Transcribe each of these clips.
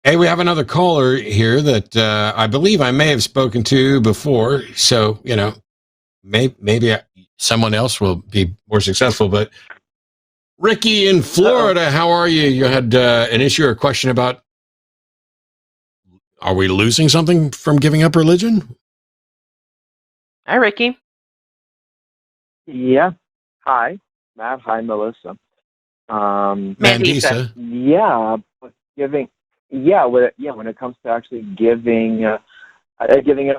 Hey, we have another caller here that I believe I may have spoken to before. So, maybe someone else will be more successful. But Ricky in Florida, how are you? You had an issue or a question about, are we losing something from giving up religion? Hi, Ricky. Yeah. Hi, Matt. Hi, Melissa. Mandisa. Yeah, but when it comes to actually giving it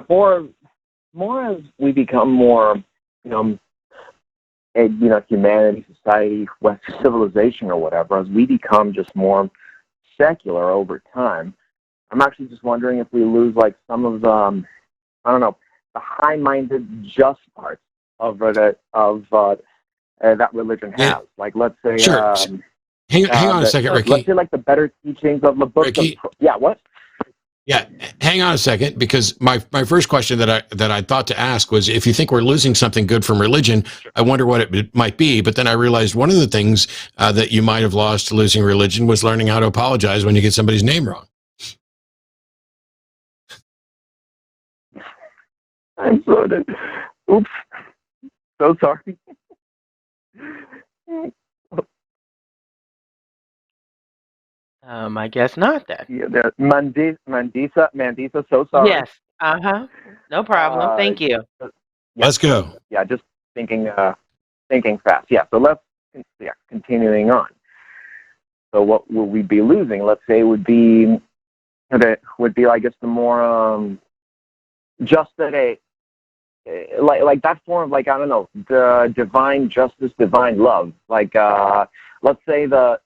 more as we become more, humanity, society, Western civilization, or whatever, as we become just more secular over time. I'm actually just wondering if we lose like some of the, the high-minded, just parts of that religion has. Yeah. Like, let's say, Sure. Hang on a second, Ricky. Let's say, like, the better teachings of the book. Ricky? What? Yeah, hang on a second, because my first question that I thought to ask was, if you think we're losing something good from religion, I wonder what it might be. But then I realized one of the things that you might have lost to losing religion was learning how to apologize when you get somebody's name wrong. I'm sorry. Oops. So sorry. I guess not then. Yeah, Mandisa, so sorry. Yes. No problem. Thank you. Yeah, Let's go. Yeah, just thinking fast. Yeah, so continuing on. So what will we be losing? Let's say would be, I guess, the more just that like that form of, like, I don't know, the divine justice, divine love. Like, let's say the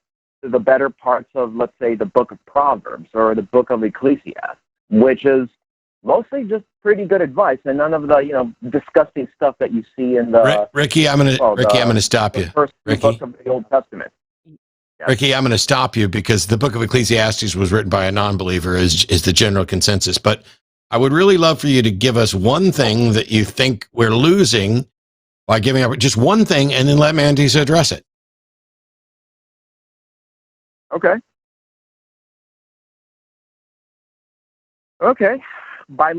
better parts of, let's say, the book of Proverbs or the book of Ecclesiastes, which is mostly just pretty good advice and none of the, disgusting stuff that you see in the Ricky, I'm gonna stop you. First book of the Old Testament. Yeah. Ricky, I'm going to stop you, because the book of Ecclesiastes was written by a non-believer, is the general consensus. But I would really love for you to give us one thing that you think we're losing by giving up, just one thing, and then let Mandisa address it. Okay. By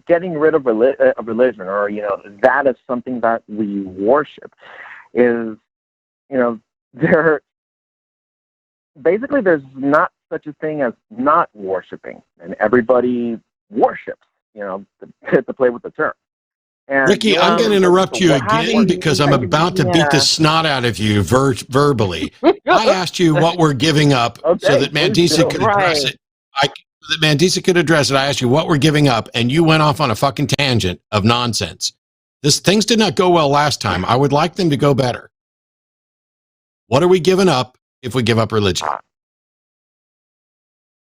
getting rid of religion, or that is something that we worship, is there's not such a thing as not worshiping, and everybody worships. To play with the term. And Ricky, I'm going to interrupt you again, because I'm about to beat the snot out of you verbally. I asked you what we're giving up, so that Mandisa could address it. So that Mandisa could address it. I asked you what we're giving up, and you went off on a fucking tangent of nonsense. Things did not go well last time. I would like them to go better. What are we giving up if we give up religion?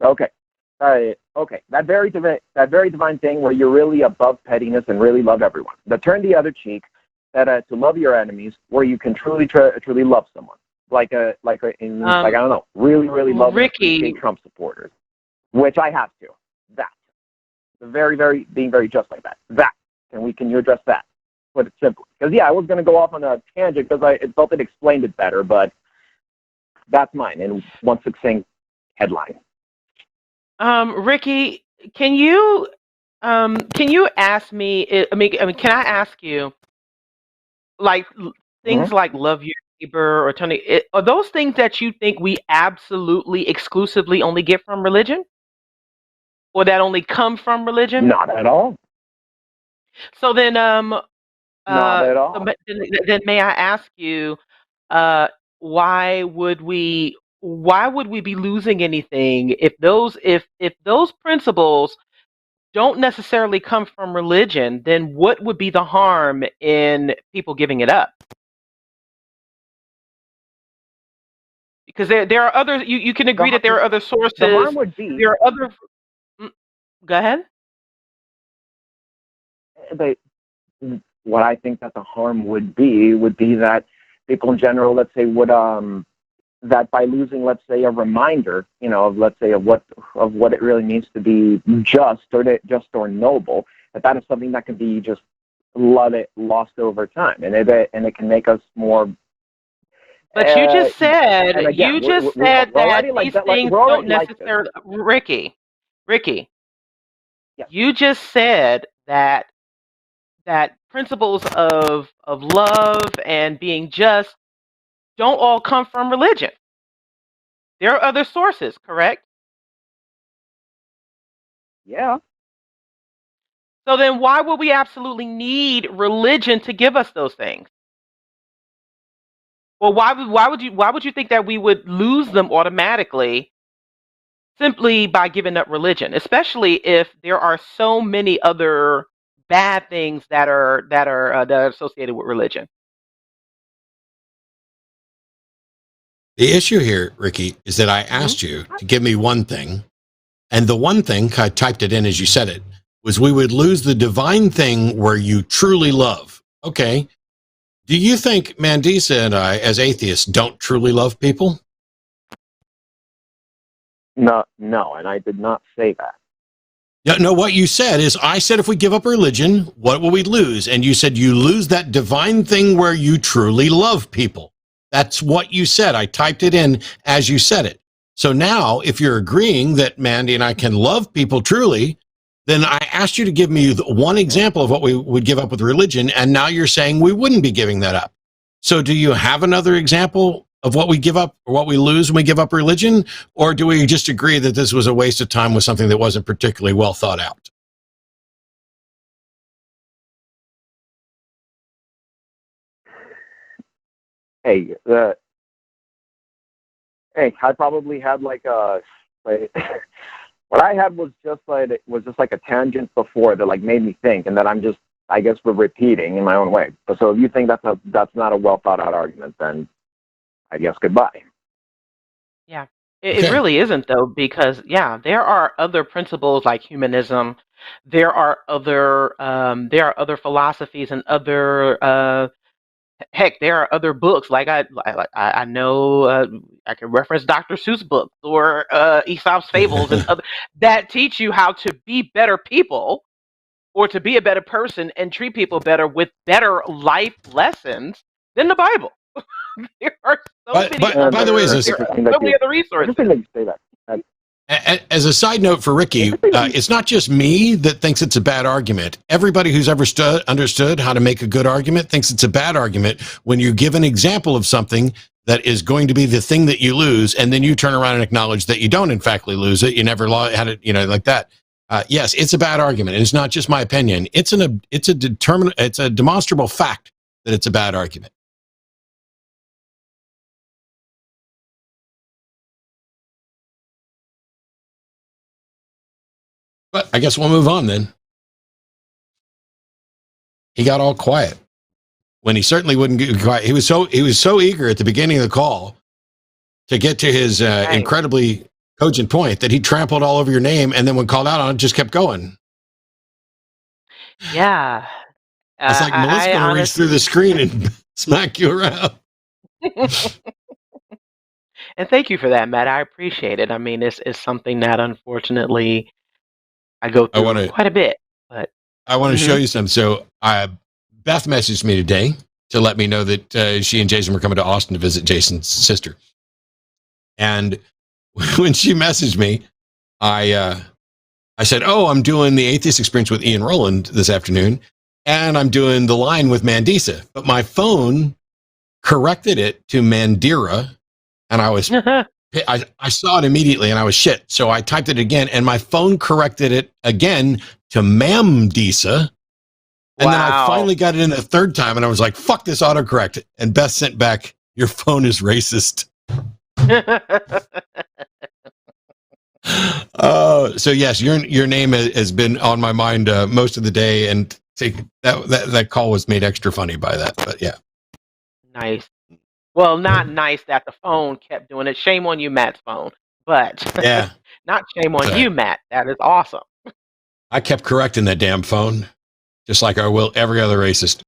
Okay. That very divine thing where you're really above pettiness and really love everyone. The turn the other cheek, to love your enemies, where you can truly love someone. I don't know, really love Ricky Trump supporters, which I have to. That. Being very just like that. That. Can you address that? Put it simply. Because I was going to go off on a tangent because I felt it explained it better, but that's mine in one succinct headline. Ricky, can you ask me? Can I ask you, like, things like love your neighbor or Tony? Are those things that you think we absolutely, exclusively only get from religion, or that only come from religion? Not at all. So then, not at all. So then may I ask you, why would we be losing anything if those principles don't necessarily come from religion? Then what would be the harm in people giving it up? Because there are other, you can agree that there are other sources. The harm would be, there are other. Go ahead. What I think that the harm would be that people in general, let's say, would that by losing, let's say, a reminder, of, let's say, of what it really means to be just or noble, that is something that can be just lost over time, and it can make us more. But you just said again, that these things don't necessarily. Ricky, yes. You just said that principles of love and being just don't all come from religion. There are other sources, correct? Yeah. So then why would we absolutely need religion to give us those things? Well, why would you think that we would lose them automatically simply by giving up religion, especially if there are so many other bad things that are associated with religion? The issue here, Ricky, is that I asked you to give me one thing, and the one thing, I typed it in as you said it, was we would lose the divine thing where you truly love. Okay. Do you think Mandisa and I, as atheists, don't truly love people? No, and I did not say that. Yeah, no, what you said is, I said if we give up religion, what will we lose? And you said you lose that divine thing where you truly love people. That's what you said. I typed it in as you said it. So now, if you're agreeing that Mandy and I can love people truly, then I asked you to give me one example of what we would give up with religion, and now you're saying we wouldn't be giving that up. So do you have another example of what we give up or what we lose when we give up religion? Or do we just agree that this was a waste of time with something that wasn't particularly well thought out? Hey, I probably had like what I had was just like a tangent before that like made me think, and that I'm just, I guess, we're repeating in my own way. But so if you think that's not a well thought out argument, then I guess goodbye. Yeah, it really isn't though, because there are other principles like humanism. There are other philosophies and other heck, there are other books like I know I can reference Dr. Seuss books or Aesop's fables and other that teach you how to be better people or to be a better person and treat people better with better life lessons than the Bible. There are so many. By the way, so many other resources. Say that. As a side note for Ricky, it's not just me that thinks it's a bad argument. Everybody who's ever understood how to make a good argument thinks it's a bad argument when you give an example of something that is going to be the thing that you lose, and then you turn around and acknowledge that you don't in fact lose it. You never had it, like that. Yes, it's a bad argument, and it's not just my opinion. It's a demonstrable fact that it's a bad argument. But I guess we'll move on then. He got all quiet when he certainly wouldn't get quiet. He was so eager at the beginning of the call to get to his incredibly cogent point that he trampled all over your name, and then when called out on it, just kept going. Yeah. It's like Melissa's going to reach through the screen and smack you around. And thank you for that, Matt. I appreciate it. I mean, it's something that unfortunately I go through quite a bit. But I want to show you something. So Beth messaged me today to let me know that she and Jason were coming to Austin to visit Jason's sister. And when she messaged me, I said, "Oh, I'm doing the Atheist Experience with Ian Rowland this afternoon, and I'm doing the line with Mandisa." But my phone corrected it to Mandira, and I was I saw it immediately, and I was shit. So I typed it again, and my phone corrected it again to Mandisa. And then I finally got it in the third time, and I was like, "Fuck this autocorrect." And Beth sent back, "Your phone is racist." So yes, your name has been on my mind most of the day, and that call was made extra funny by that. But yeah, nice. Well, not nice that the phone kept doing it. Shame on you, Matt's phone. But yeah, not shame on you, Matt. That is awesome. I kept correcting that damn phone, just like I will every other racist.